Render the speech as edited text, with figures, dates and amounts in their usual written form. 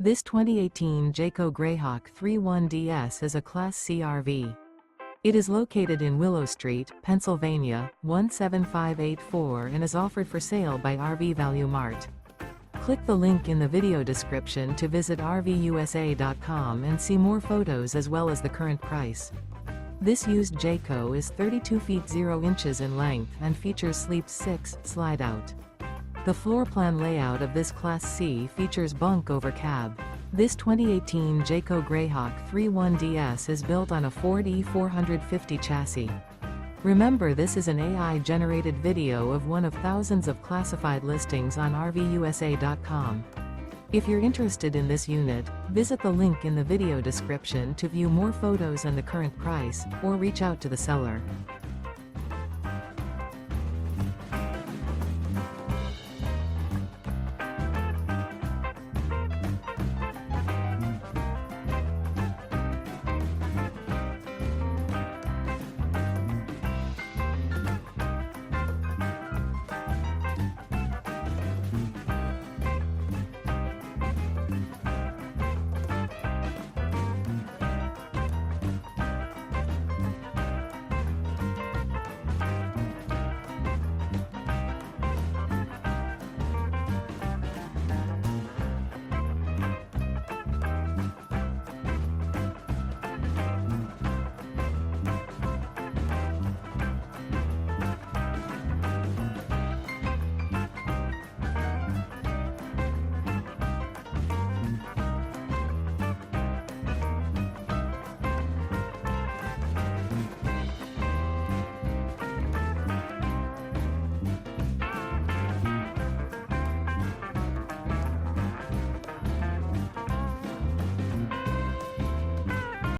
This 2018 Jayco Greyhawk 31DS is a Class C RV. It is located in Willow Street, Pennsylvania, 17584 and is offered for sale by RV Value Mart. Click the link in the video description to visit RVUSA.com and see more photos as well as the current price. This used Jayco is 32 feet 0 inches in length and features Sleep 6 Slideout. The floor plan layout of this Class C features Bunk Over Cab. This 2018 Jayco Greyhawk 31DS is built on a Ford E450 chassis. Remember, this is an AI-generated video of one of thousands of classified listings on RVUSA.com. If you're interested in this unit, visit the link in the video description to view more photos and the current price, or reach out to the seller.